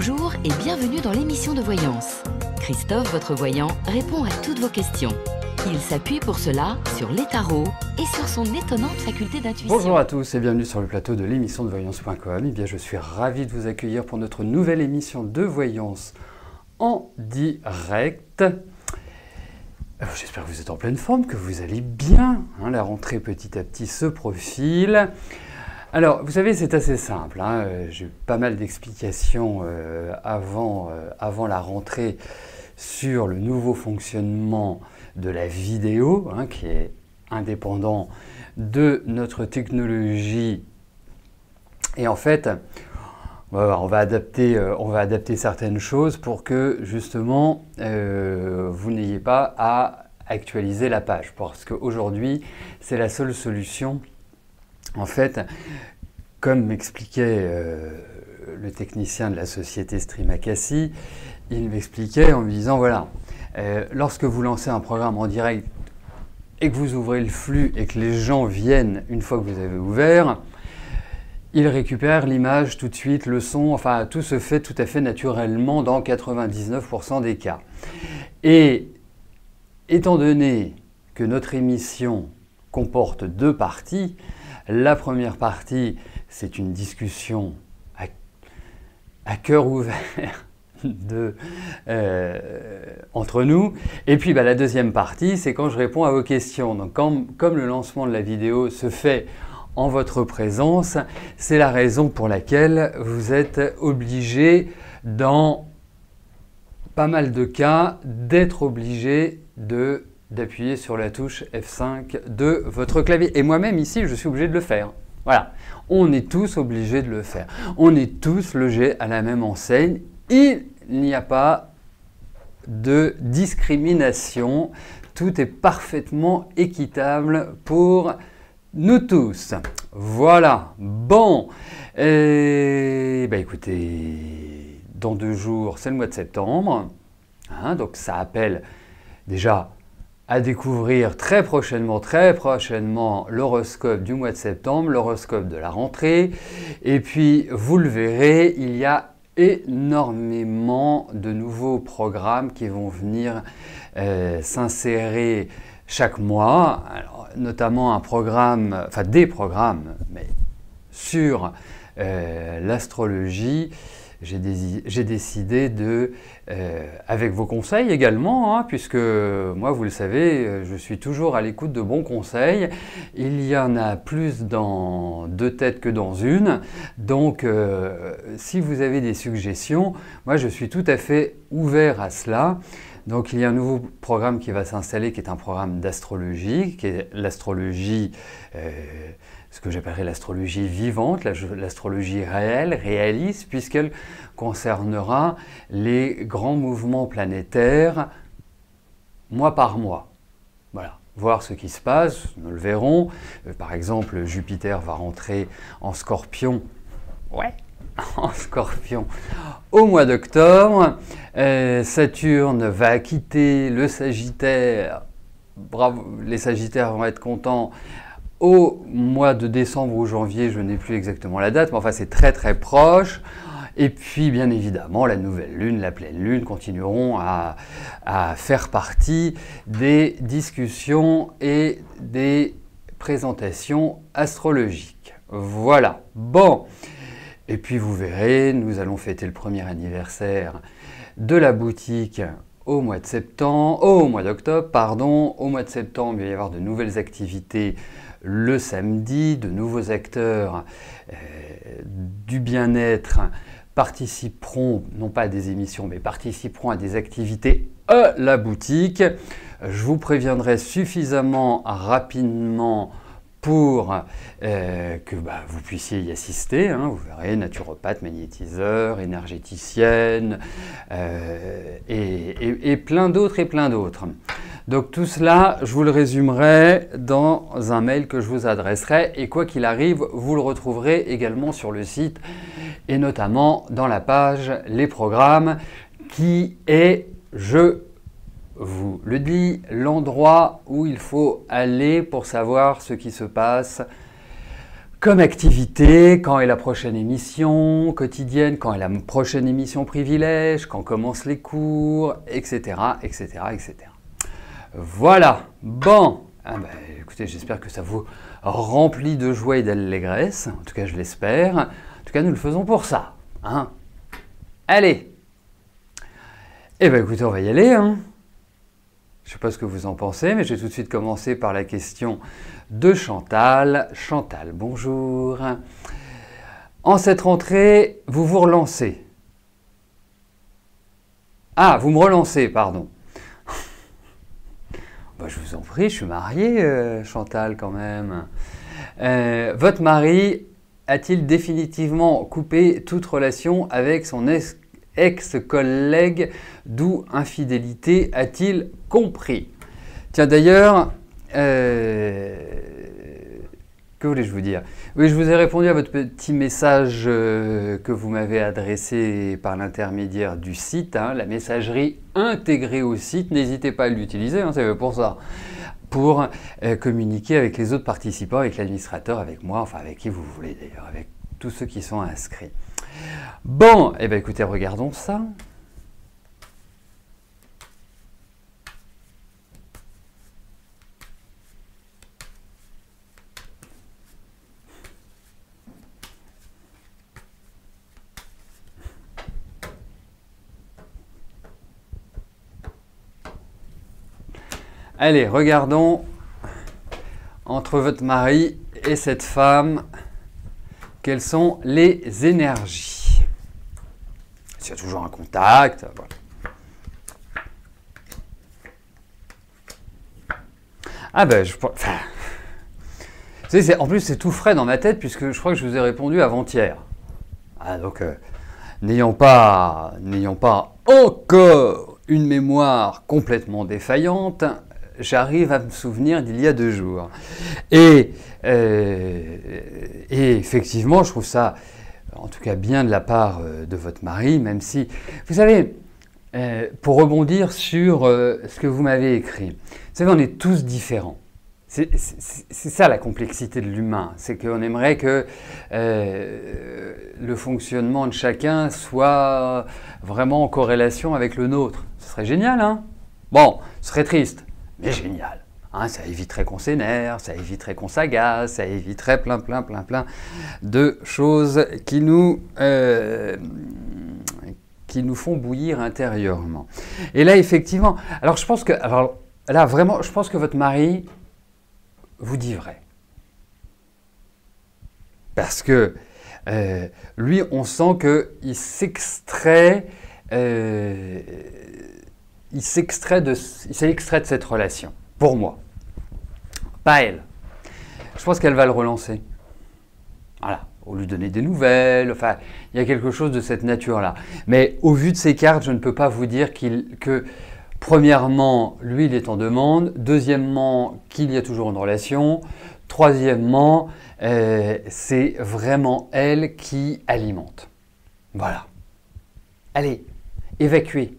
Bonjour et bienvenue dans l'émission de voyance. Christophe, votre voyant, répond à toutes vos questions. Il s'appuie pour cela sur les tarots et sur son étonnante faculté d'intuition. Bonjour à tous et bienvenue sur le plateau de l'émission de voyance.com. Eh bien, je suis ravi de vous accueillir pour notre nouvelle émission de voyance en direct. J'espère que vous êtes en pleine forme, que vous allez bien. La rentrée petit à petit se profile. Alors, vous savez, c'est assez simple. J'ai eu pas mal d'explications avant la rentrée sur le nouveau fonctionnement de la vidéo, qui est indépendant de notre technologie. Et en fait, on va adapter certaines choses pour que justement vous n'ayez pas à actualiser la page, parce qu'aujourd'hui c'est la seule solution. En fait, comme m'expliquait le technicien de la société Streamakassi, il m'expliquait en me disant voilà, lorsque vous lancez un programme en direct et que vous ouvrez le flux et que les gens viennent une fois que vous avez ouvert, il récupère l'image tout de suite, le son, enfin tout se fait tout à fait naturellement dans 99% des cas. Et étant donné que notre émission comporte deux parties, la première partie c'est une discussion à cœur ouvert entre nous, et puis la deuxième partie c'est quand je réponds à vos questions. Donc comme le lancement de la vidéo se fait en votre présence, c'est la raison pour laquelle vous êtes obligé, dans pas mal de cas, d'être obligé d'appuyer sur la touche F5 de votre clavier. Et moi-même ici, je suis obligé de le faire. Voilà, on est tous obligés de le faire. On est tous logés à la même enseigne. Il n'y a pas de discrimination. Tout est parfaitement équitable pour nous tous. Voilà. Bon. Écoutez, dans 2 jours, c'est le mois de septembre. Donc ça appelle déjà à découvrir très prochainement l'horoscope du mois de septembre, l'horoscope de la rentrée. Et puis, vous le verrez, il y a énormément de nouveaux programmes qui vont venir s'insérer chaque mois. Alors, notamment des programmes, mais sur l'astrologie. J'ai décidé avec vos conseils également, puisque moi, vous le savez, je suis toujours à l'écoute de bons conseils. Il y en a plus dans 2 têtes que dans une. Donc, si vous avez des suggestions, moi, je suis tout à fait ouvert à cela. Donc, il y a un nouveau programme qui va s'installer, qui est un programme d'astrologie, qui est l'astrologie, ce que j'appellerais l'astrologie vivante, l'astrologie réelle, réaliste, puisqu'elle concernera les grands mouvements planétaires mois par mois. Voilà, voir ce qui se passe, nous le verrons. Par exemple, Jupiter va rentrer en Scorpion. Ouais, en Scorpion au mois d'octobre. Saturne va quitter le Sagittaire. Bravo, les Sagittaires vont être contents. Au mois de décembre ou janvier, je n'ai plus exactement la date, mais enfin c'est très très proche. Et puis bien évidemment, la nouvelle lune, la pleine lune continueront à faire partie des discussions et des présentations astrologiques. Voilà, bon. Et puis vous verrez, nous allons fêter le 1er anniversaire de la boutique au mois d'octobre, pardon. Au mois de septembre, il va y avoir de nouvelles activités le samedi, de nouveaux acteurs du bien-être participeront, non pas à des émissions, mais participeront à des activités à la boutique. Je vous préviendrai suffisamment rapidement pour que vous puissiez y assister. Vous verrez, naturopathe, magnétiseur, énergéticienne et plein d'autres. Donc tout cela, je vous le résumerai dans un mail que je vous adresserai, et quoi qu'il arrive, vous le retrouverez également sur le site et notamment dans la page Les programmes, qui est, je vous le dis, l'endroit où il faut aller pour savoir ce qui se passe comme activité, quand est la prochaine émission quotidienne, quand est la prochaine émission privilège, quand commencent les cours, etc., etc., etc. Voilà, bon, écoutez, j'espère que ça vous remplit de joie et d'allégresse, en tout cas je l'espère, en tout cas nous le faisons pour ça, hein. Allez, eh bien écoutez, on va y aller, hein. Je ne sais pas ce que vous en pensez, mais je vais tout de suite commencer par la question de Chantal. Chantal, bonjour. En cette rentrée, vous vous relancez. Ah, vous me relancez, pardon. Je vous en prie, je suis marié, Chantal, quand même. Votre mari a-t-il définitivement coupé toute relation avec son ex-collègue, d'où infidélité a-t-il compris? Tiens, d'ailleurs, que voulais-je vous dire? Oui, je vous ai répondu à votre petit message que vous m'avez adressé par l'intermédiaire du site, hein, la messagerie intégrée au site. N'hésitez pas à l'utiliser, hein, c'est pour ça, pour communiquer avec les autres participants, avec l'administrateur, avec moi, enfin avec qui vous voulez d'ailleurs, avec tous ceux qui sont inscrits. Bon, eh bien écoutez, regardons ça. Allez, regardons entre votre mari et cette femme, quelles sont les énergies. S'il y a toujours un contact, voilà. Ah ben, en plus c'est tout frais dans ma tête puisque je crois que je vous ai répondu avant-hier. Ah, donc, n'ayant pas encore une mémoire complètement défaillante, j'arrive à me souvenir d'il y a 2 jours. Et effectivement, je trouve ça, en tout cas bien de la part de votre mari, même si, vous savez, pour rebondir sur ce que vous m'avez écrit, vous savez, on est tous différents. C'est ça la complexité de l'humain, c'est qu'on aimerait que le fonctionnement de chacun soit vraiment en corrélation avec le nôtre. Ce serait génial, hein? Bon, ce serait triste, mais génial. Hein, ça éviterait qu'on s'énerve, ça éviterait qu'on s'agace, ça éviterait plein de choses qui nous font bouillir intérieurement. Et là, effectivement, alors je pense que, je pense que votre mari vous dit vrai. Parce que lui, on sent qu'il s'extrait de cette relation. Pour moi. Pas elle. Je pense qu'elle va le relancer. Voilà. Ou lui donner des nouvelles. Enfin, il y a quelque chose de cette nature-là. Mais au vu de ces cartes, je ne peux pas vous dire que, premièrement, lui, il est en demande. Deuxièmement, qu'il y a toujours une relation. Troisièmement, c'est vraiment elle qui alimente. Voilà. Allez, évacuez.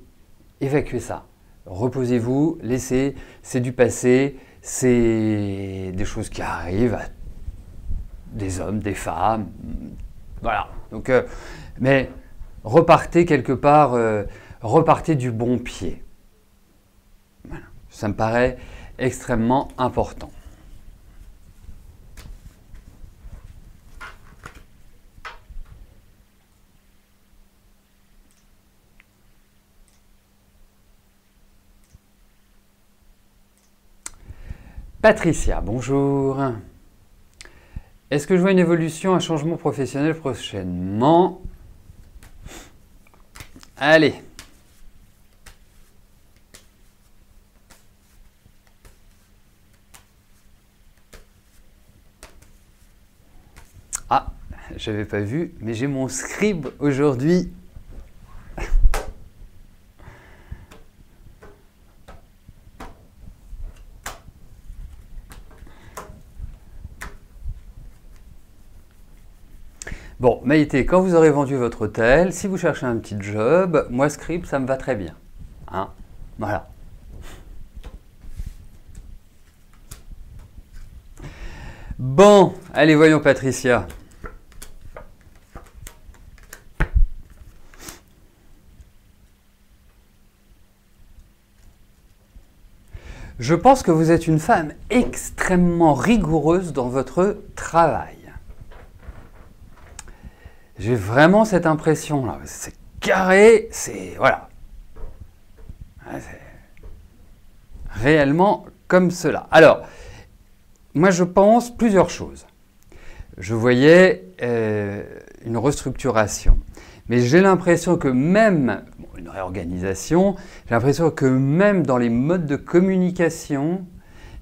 Évacuez ça. Reposez-vous, laissez, c'est du passé, c'est des choses qui arrivent à des hommes, des femmes, voilà. Donc, mais repartez quelque part, repartez du bon pied. Voilà. Ça me paraît extrêmement important. Patricia, bonjour. Est-ce que je vois une évolution, un changement professionnel prochainement? Allez. Ah, je n'avais pas vu, mais j'ai mon scribe aujourd'hui. Bon, Maïté, quand vous aurez vendu votre hôtel, si vous cherchez un petit job, moi, scribe, ça me va très bien. Hein? Voilà. Bon, allez, voyons Patricia. Je pense que vous êtes une femme extrêmement rigoureuse dans votre travail. J'ai vraiment cette impression-là. C'est carré, c'est... Voilà. C'est réellement comme cela. Alors, moi je pense plusieurs choses. Je voyais une restructuration. Mais j'ai l'impression que même, une réorganisation, j'ai l'impression que même dans les modes de communication,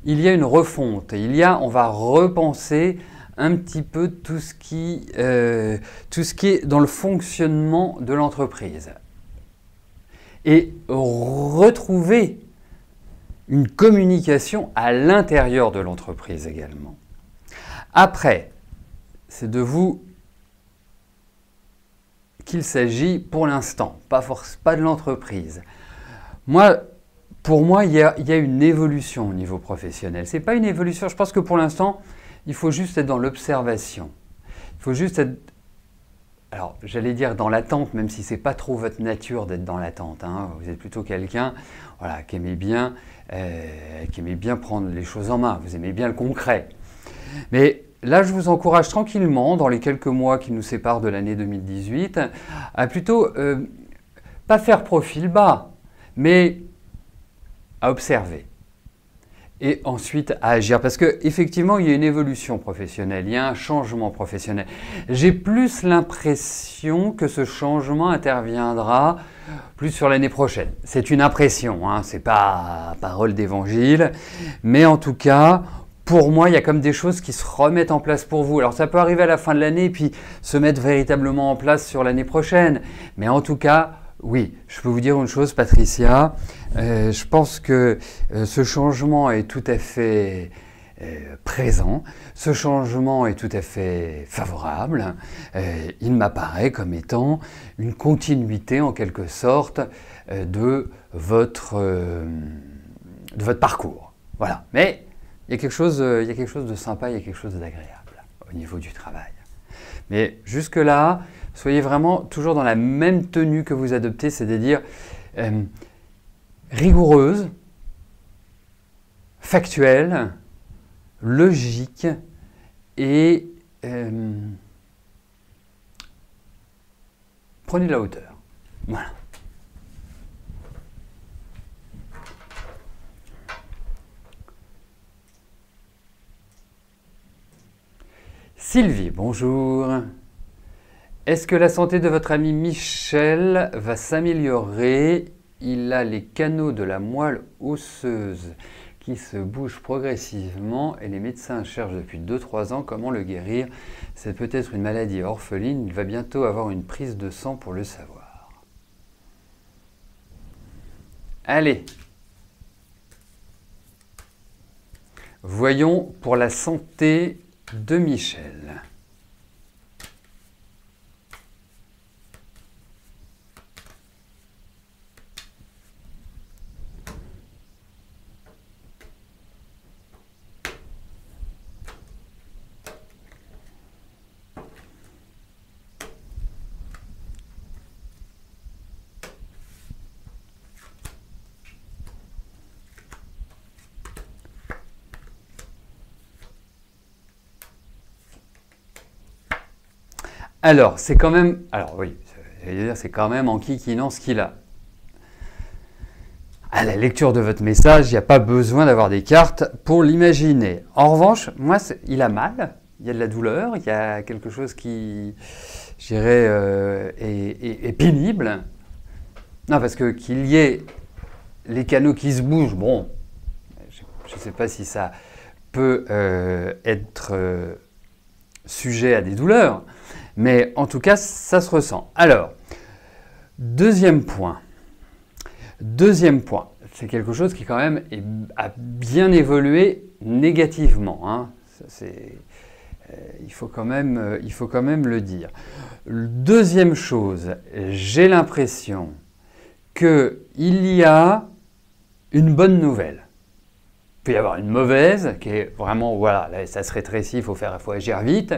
il y a une refonte. On va repenser un petit peu tout ce qui est dans le fonctionnement de l'entreprise. Et retrouver une communication à l'intérieur de l'entreprise également. Après, c'est de vous qu'il s'agit pour l'instant, pas de l'entreprise. Pour moi, il y a une évolution au niveau professionnel. Ce n'est pas une évolution, je pense que pour l'instant, il faut juste être dans l'observation. Il faut juste être, alors j'allais dire dans l'attente, même si ce n'est pas trop votre nature d'être dans l'attente. Hein. Vous êtes plutôt quelqu'un voilà, qui aimait bien prendre les choses en main, vous aimez bien le concret. Mais là, je vous encourage tranquillement, dans les quelques mois qui nous séparent de l'année 2018, à plutôt pas faire profil bas, mais à observer. Et ensuite à agir. Parce qu'effectivement, il y a une évolution professionnelle, il y a un changement professionnel. J'ai plus l'impression que ce changement interviendra plus sur l'année prochaine. C'est une impression, hein, c'est pas parole d'évangile, mais en tout cas... Pour moi, il y a comme des choses qui se remettent en place pour vous. Alors ça peut arriver à la fin de l'année et puis se mettre véritablement en place sur l'année prochaine. Mais en tout cas, oui, je peux vous dire une chose, Patricia. Je pense que ce changement est tout à fait présent. Ce changement est tout à fait favorable. Il m'apparaît comme étant une continuité en quelque sorte de votre parcours. Voilà. Mais il y a quelque chose de sympa, il y a quelque chose d'agréable au niveau du travail. Mais jusque-là, soyez vraiment toujours dans la même tenue que vous adoptez, c'est-à-dire rigoureuse, factuelle, logique et prenez de la hauteur. Voilà. Sylvie, bonjour. Est-ce que la santé de votre ami Michel va s'améliorer? Il a les canaux de la moelle osseuse qui se bougent progressivement et les médecins cherchent depuis 2-3 ans comment le guérir. C'est peut-être une maladie orpheline. Il va bientôt avoir une prise de sang pour le savoir. Allez. Voyons pour la santé de Michel. Alors, c'est quand même... Alors oui, c'est quand même en kikinant ce qu'il a. À la lecture de votre message, il n'y a pas besoin d'avoir des cartes pour l'imaginer. En revanche, moi, il a mal, il y a de la douleur, il y a quelque chose qui, je dirais, est pénible. Non, parce que qu'il y ait les canaux qui se bougent, bon, je ne sais pas si ça peut être sujet à des douleurs, mais en tout cas, ça se ressent. Alors, deuxième point, c'est quelque chose qui quand même a bien évolué négativement. Hein. Il faut quand même le dire. Deuxième chose, j'ai l'impression qu'il y a une bonne nouvelle. peut y avoir une mauvaise, qui est vraiment, voilà, là, ça se rétrécit, il faut agir vite,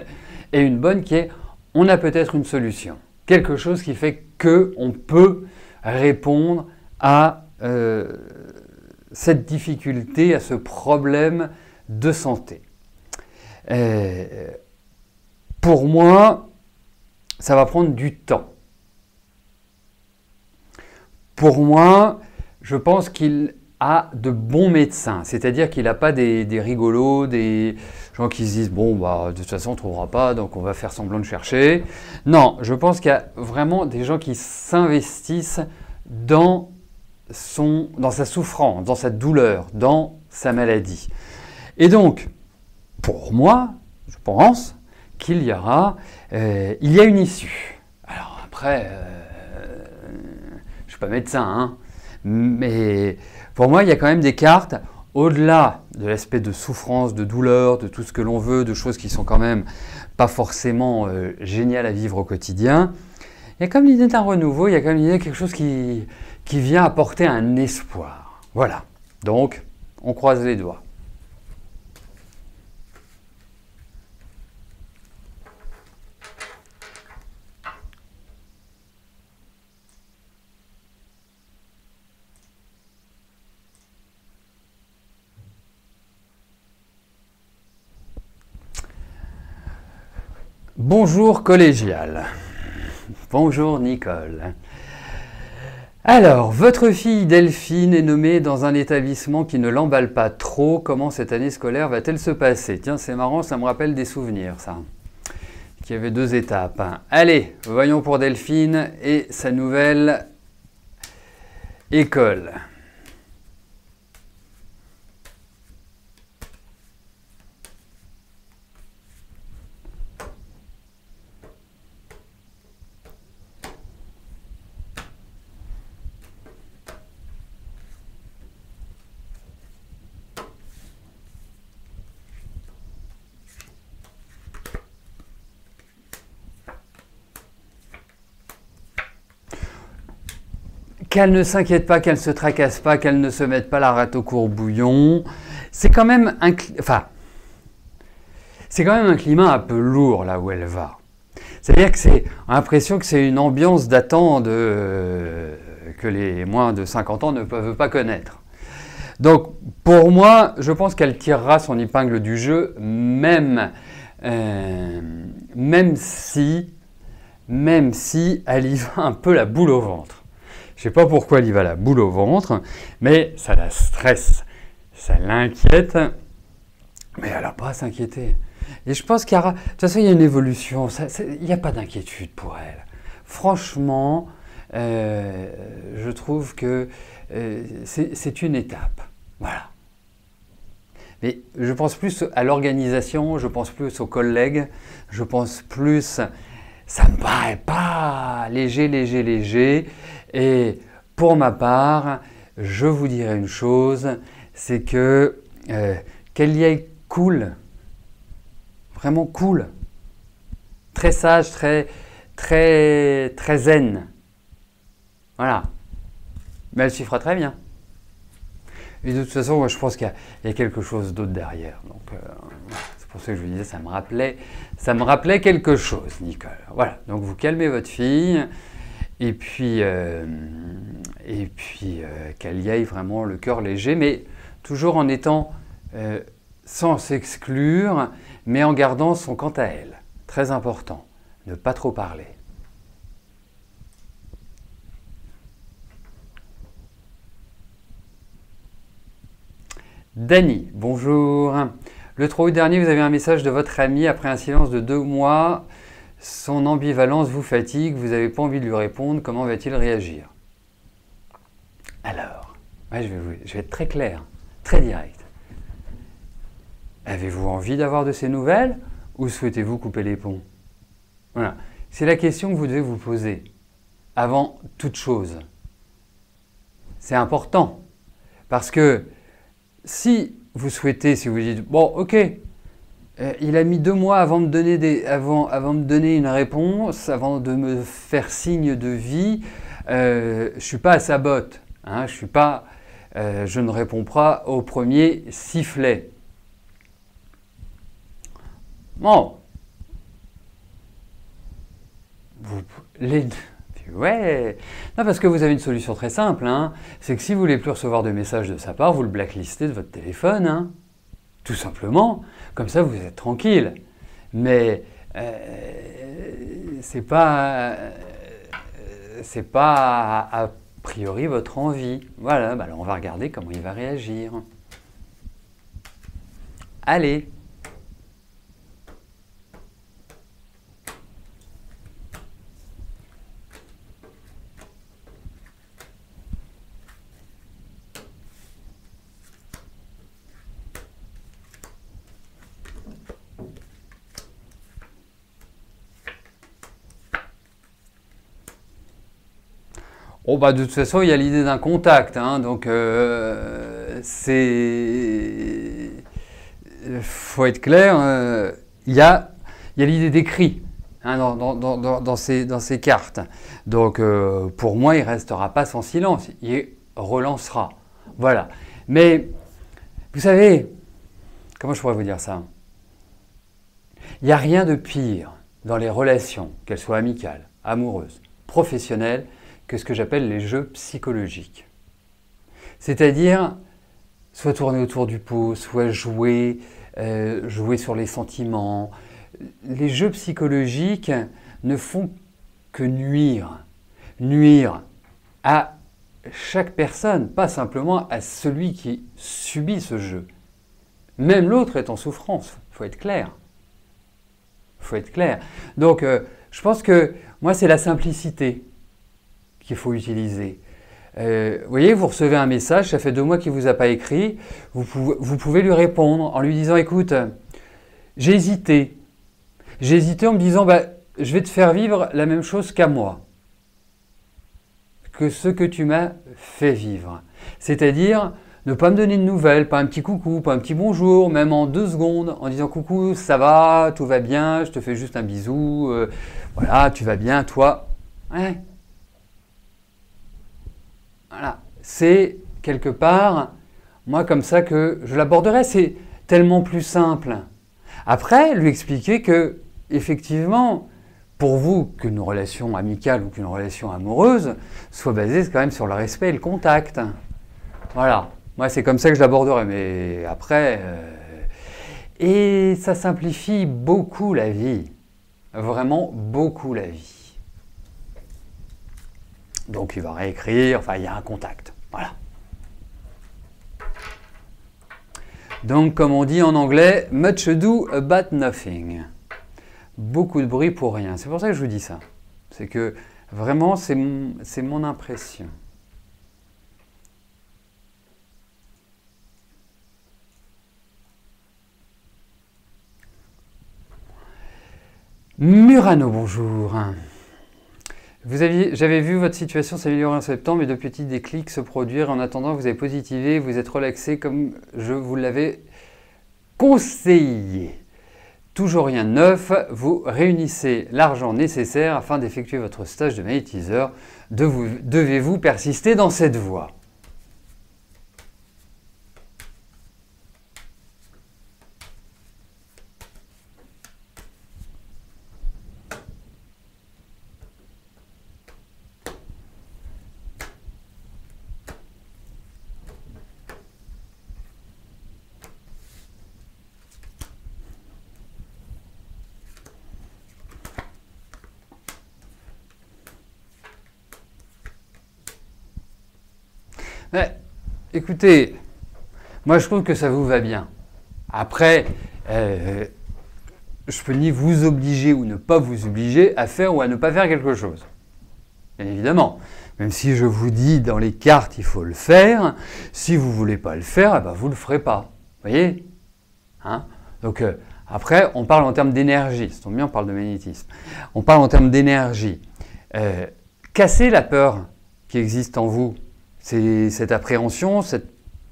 et une bonne qui est, on a peut-être une solution. Quelque chose qui fait qu'on peut répondre à cette difficulté, à ce problème de santé. Pour moi, ça va prendre du temps. Pour moi, je pense qu'il a de bons médecins, c'est-à-dire qu'il n'a pas des rigolos, des gens qui se disent « bon, bah, de toute façon, on ne trouvera pas, donc on va faire semblant de chercher ». Non, je pense qu'il y a vraiment des gens qui s'investissent dans sa souffrance, dans sa douleur, dans sa maladie. Et donc, pour moi, je pense qu'il y aura, il y a une issue. Alors après, je ne suis pas médecin, hein, mais pour moi, il y a quand même des cartes, au-delà de l'aspect de souffrance, de douleur, de tout ce que l'on veut, de choses qui sont quand même pas forcément géniales à vivre au quotidien. Il y a comme l'idée d'un renouveau, il y a comme l'idée de quelque chose qui vient apporter un espoir. Voilà, donc on croise les doigts. Bonjour collégial. Bonjour Nicole. Alors, votre fille Delphine est nommée dans un établissement qui ne l'emballe pas trop. Comment cette année scolaire va-t-elle se passer? Tiens, c'est marrant, ça me rappelle des souvenirs, ça. Qu'il y avait 2 étapes. Allez, voyons pour Delphine et sa nouvelle école. Qu'elle ne s'inquiète pas, qu'elle ne se tracasse pas, qu'elle ne se mette pas la rate au courbouillon. C'est quand même un climat un peu lourd là où elle va. C'est-à-dire que c'est l'impression que c'est une ambiance datant que les moins de 50 ans ne peuvent pas connaître. Donc pour moi, je pense qu'elle tirera son épingle du jeu, même si elle y va un peu la boule au ventre. Je ne sais pas pourquoi elle y va la boule au ventre, mais ça la stresse, ça l'inquiète, mais elle n'a pas à s'inquiéter. Et je pense qu'il y aura, de toute façon, il y a une évolution, il n'y a pas d'inquiétude pour elle. Franchement, je trouve que c'est une étape, voilà. Mais je pense plus à l'organisation, je pense plus aux collègues, je pense plus, ça me paraît pas léger. Et pour ma part, je vous dirais une chose, c'est que qu'elle y aille cool, vraiment cool, très sage, très zen. Voilà. Mais elle s'y fera très bien. Et de toute façon, moi, je pense qu'il y a quelque chose d'autre derrière. Donc, c'est pour ça que je vous disais, ça me rappelait quelque chose, Nicole. Voilà. Donc, vous calmez votre fille. Et puis qu'elle y aille vraiment le cœur léger, mais toujours en étant sans s'exclure, mais en gardant son quant à elle. Très important, ne pas trop parler. Dany, bonjour. Le 3 août dernier, vous avez un message de votre ami après un silence de 2 mois. Son ambivalence vous fatigue, vous n'avez pas envie de lui répondre, comment va-t-il réagir? Alors, ouais, je vais être très clair, très direct. Avez-vous envie d'avoir de ces nouvelles ou souhaitez-vous couper les ponts? Voilà, c'est la question que vous devez vous poser avant toute chose. C'est important parce que si vous souhaitez, si vous dites, bon, ok, il a mis 2 mois avant de me donner une réponse, avant de me faire signe de vie. Je ne suis pas à sa botte. Hein, je suis pas, je ne réponds pas au premier sifflet. Bon. Ouais. Non, parce que vous avez une solution très simple, hein. C'est que si vous voulez plus recevoir de messages de sa part, vous le blacklistez de votre téléphone, hein. Tout simplement. Comme ça, vous êtes tranquille. Mais c'est pas a priori votre envie. Voilà, bah alors on va regarder comment il va réagir. Allez. Oh bah de toute façon, il y a l'idée d'un contact, hein, donc faut être clair, il y a l'idée d'écrit, hein, dans ces cartes. Donc pour moi, il ne restera pas sans silence, il relancera. Voilà. Mais vous savez, comment je pourrais vous dire ça? Il n'y a rien de pire dans les relations, qu'elles soient amicales, amoureuses, professionnelles, que ce que j'appelle les jeux psychologiques. C'est-à-dire, soit tourner autour du pot, soit jouer sur les sentiments. Les jeux psychologiques ne font que nuire. Nuire à chaque personne, pas simplement à celui qui subit ce jeu. Même l'autre est en souffrance, il faut être clair. Il faut être clair. Donc, je pense que moi, c'est la simplicité qu'il faut utiliser. Vous voyez, vous recevez un message, ça fait 2 mois qu'il ne vous a pas écrit, vous pouvez lui répondre en lui disant « Écoute, j'ai hésité. J'ai hésité en me disant bah, je vais te faire vivre la même chose qu'à moi, que ce que tu m'as fait vivre. » C'est-à-dire ne pas me donner de nouvelles, pas un petit coucou, pas un petit bonjour, même en 2 secondes, en disant « Coucou, ça va, tout va bien, je te fais juste un bisou, voilà, tu vas bien, toi. » Ouais. Voilà, c'est quelque part, moi comme ça que je l'aborderai, c'est tellement plus simple. Après, lui expliquer que, effectivement, pour vous, qu'une relation amicale ou qu'une relation amoureuse soit basée quand même sur le respect et le contact. Voilà, moi c'est comme ça que je l'aborderai, mais après... Et ça simplifie beaucoup la vie, vraiment beaucoup la vie. Donc il va réécrire, enfin il y a un contact, voilà. Donc comme on dit en anglais, much ado about nothing. Beaucoup de bruit pour rien. C'est pour ça que je vous dis ça. C'est que vraiment c'est mon impression. Murano, bonjour. J'avais vu votre situation s'améliorer en septembre et de petits déclics se produire. En attendant, vous avez positivé, vous êtes relaxé comme je vous l'avais conseillé. Toujours rien de neuf, vous réunissez l'argent nécessaire afin d'effectuer votre stage de magnétiseur. Devez-vous persister dans cette voie? Mais, écoutez, moi je trouve que ça vous va bien. Après, je peux ni vous obliger ou ne pas vous obliger à faire ou à ne pas faire quelque chose. Bien évidemment. Même si je vous dis dans les cartes il faut le faire, si vous ne voulez pas le faire, eh ben, vous ne le ferez pas. Vous voyez, hein? Donc après, on parle en termes d'énergie. Ça tombe bien, on parle de magnétisme. On parle en termes d'énergie. Casser la peur qui existe en vous. C'est cette appréhension, cette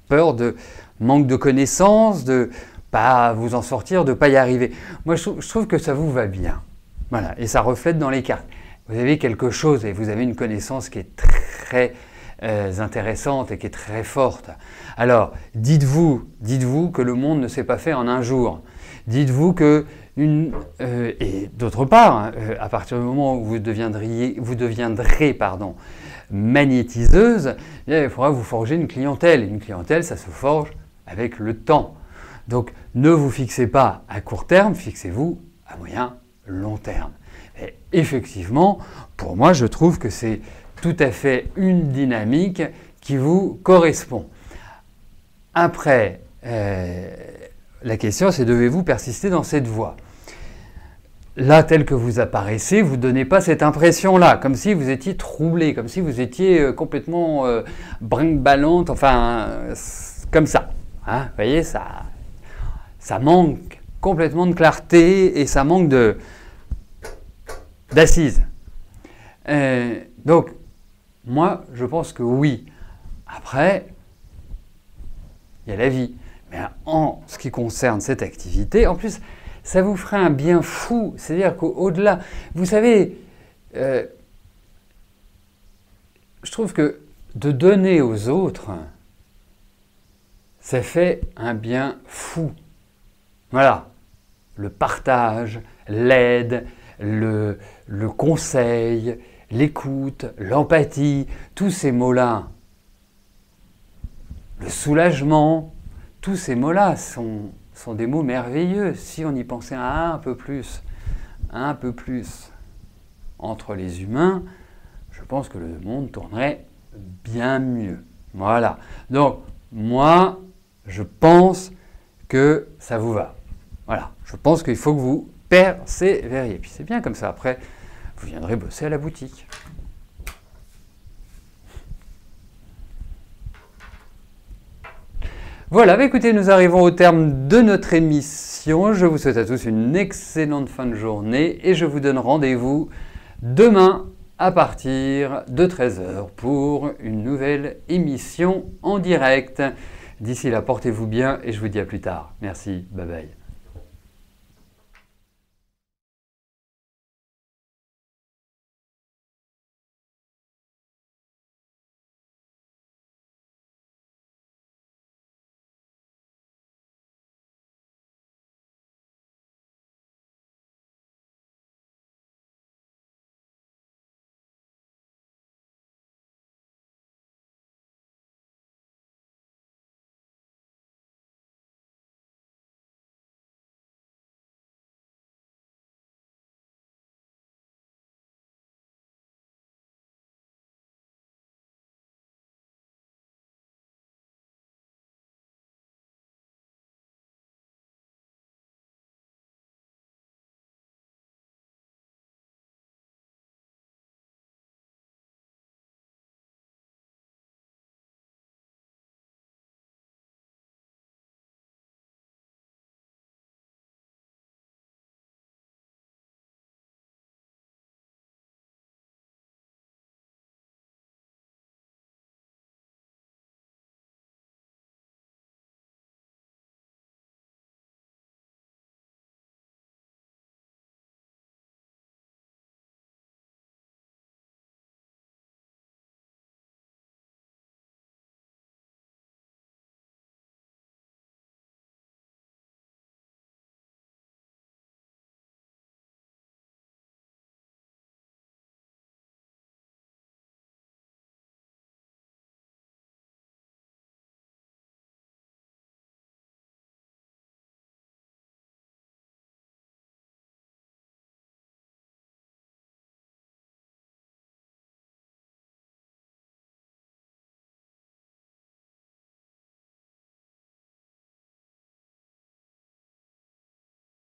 peur de manque de connaissances, de pas vous en sortir, de pas y arriver. Moi, je trouve que ça vous va bien. Voilà, et ça reflète dans les cartes. Vous avez quelque chose et vous avez une connaissance qui est très intéressante et qui est très forte. Alors, dites-vous que le monde ne s'est pas fait en un jour. Dites-vous que et d'autre part, à partir du moment où vous deviendrez magnétiseuse, il faudra vous forger une clientèle. Une clientèle, ça se forge avec le temps. Donc, ne vous fixez pas à court terme, fixez-vous à moyen, long terme. Et effectivement, pour moi, je trouve que c'est tout à fait une dynamique qui vous correspond. Après, la question, c'est devez-vous persister dans cette voie? Là, tel que vous apparaissez, vous ne donnez pas cette impression-là, comme si vous étiez troublé, comme si vous étiez complètement brinque-ballante, enfin, comme ça. Hein, vous voyez, ça manque complètement de clarté et ça manque d'assises. Donc, moi, je pense que oui. Après, il y a la vie. Mais en ce qui concerne cette activité, en plus, ça vous ferait un bien fou. C'est-à-dire qu'au-delà, vous savez, je trouve que de donner aux autres, ça fait un bien fou. Voilà. Le partage, l'aide, le conseil, l'écoute, l'empathie, tous ces mots-là, le soulagement, tous ces mots-là sont des mots merveilleux. Si on y pensait un peu plus entre les humains, je pense que le monde tournerait bien mieux. Voilà. Donc, moi, je pense que ça vous va. Voilà. Je pense qu'il faut que vous persévériez. Puis c'est bien comme ça. Après, vous viendrez bosser à la boutique. Voilà, bah écoutez, nous arrivons au terme de notre émission. Je vous souhaite à tous une excellente fin de journée et je vous donne rendez-vous demain à partir de 13 h pour une nouvelle émission en direct. D'ici là, portez-vous bien et je vous dis à plus tard. Merci, bye bye.